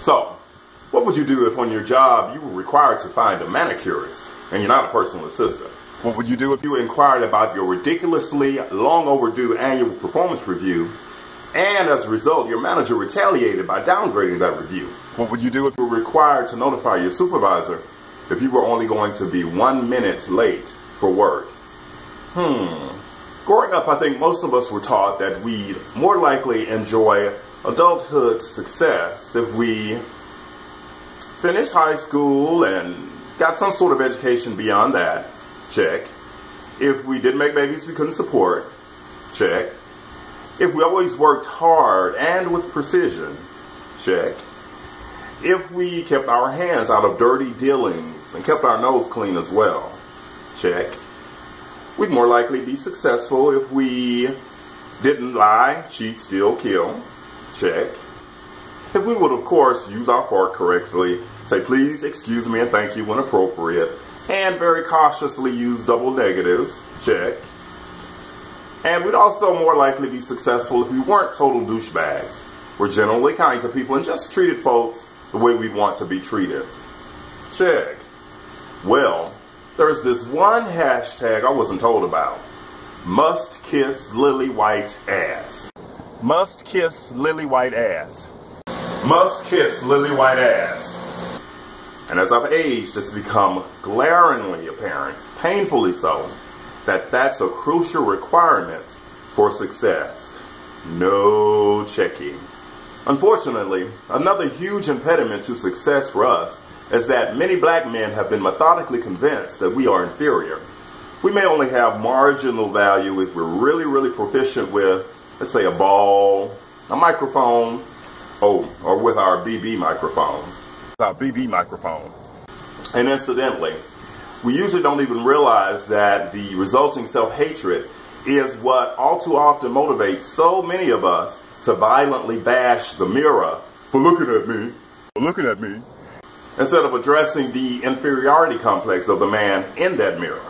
So, what would you do if on your job you were required to find a manicurist and you're not a personal assistant? What would you do if you inquired about your ridiculously long overdue annual performance review and as a result your manager retaliated by downgrading that review? What would you do if you were required to notify your supervisor if you were only going to be 1 minute late for work? Growing up, I think most of us were taught that we'd more likely enjoy adulthood success if we finished high school and got some sort of education beyond that. Check. If we didn't make babies we couldn't support. Check. If we always worked hard and with precision. Check. If we kept our hands out of dirty dealings and kept our nose clean as well. Check. We'd more likely be successful if we didn't lie, cheat, steal, kill. Check. If we would, of course, use our fork correctly, say please, excuse me, and thank you when appropriate, and very cautiously use double negatives. Check. And we'd also more likely be successful if we weren't total douchebags. We're generally kind to people and just treated folks the way we want to be treated. Check. Well, there's this one hashtag I wasn't told about. Must kiss lily white ass. Must kiss lily white ass. Must kiss lily white ass. And as I've aged, it's become glaringly apparent, painfully so, that that's a crucial requirement for success. No checking. Unfortunately, another huge impediment to success for us is that many black men have been methodically convinced that we are inferior. We may only have marginal value if we're really proficient with, let's say, a ball, a microphone, or with our BB microphone. Our BB microphone. And incidentally, we usually don't even realize that the resulting self-hatred is what all too often motivates so many of us to violently bash the mirror for looking at me, instead of addressing the inferiority complex of the man in that mirror.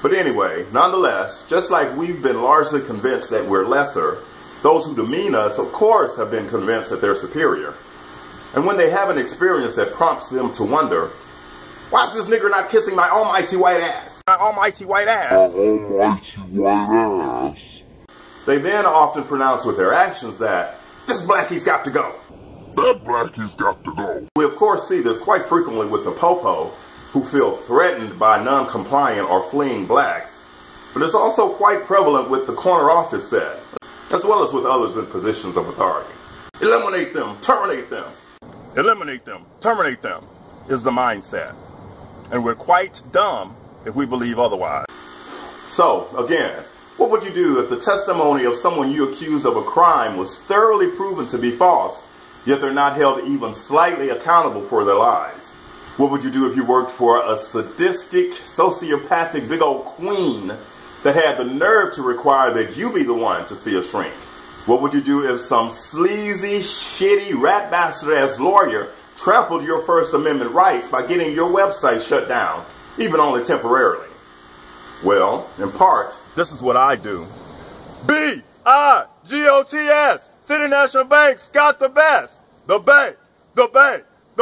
But anyway, nonetheless, just like we've been largely convinced that we're lesser, those who demean us, of course, have been convinced that they're superior. And when they have an experience that prompts them to wonder, why's this nigger not kissing my almighty white ass? My almighty white ass. My almighty white ass. They then often pronounce with their actions that this blackie's got to go. That blackie's got to go. We of course see this quite frequently with the popo who feel threatened by non-compliant or fleeing blacks. But it's also quite prevalent with the corner office set, as well as with others in positions of authority. Eliminate them, terminate them. Eliminate them, terminate them is the mindset. And we're quite dumb if we believe otherwise. So, again, what would you do if the testimony of someone you accuse of a crime was thoroughly proven to be false, yet they're not held even slightly accountable for their lies? What would you do if you worked for a sadistic, sociopathic big old queen that had the nerve to require that you be the one to see a shrink? What would you do if some sleazy, shitty, rat bastard-ass lawyer trampled your First Amendment rights by getting your website shut down, even only temporarily? Well, in part, this is what I do. B-I-G-O-T-S! City National Bank's got the best! The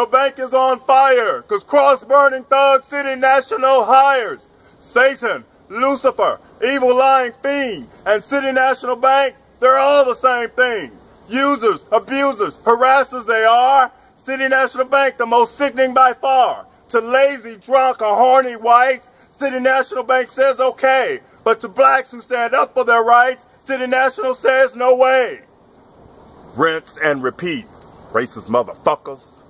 bank is on fire, cause cross-burning thug City National hires Satan, Lucifer, evil lying fiend, and City National Bank, they're all the same thing. Users, abusers, harassers they are. City National Bank, the most sickening by far. To lazy, drunk, or horny whites, City National Bank says okay. But to blacks who stand up for their rights, City National says no way. Rinse and repeat, racist motherfuckers.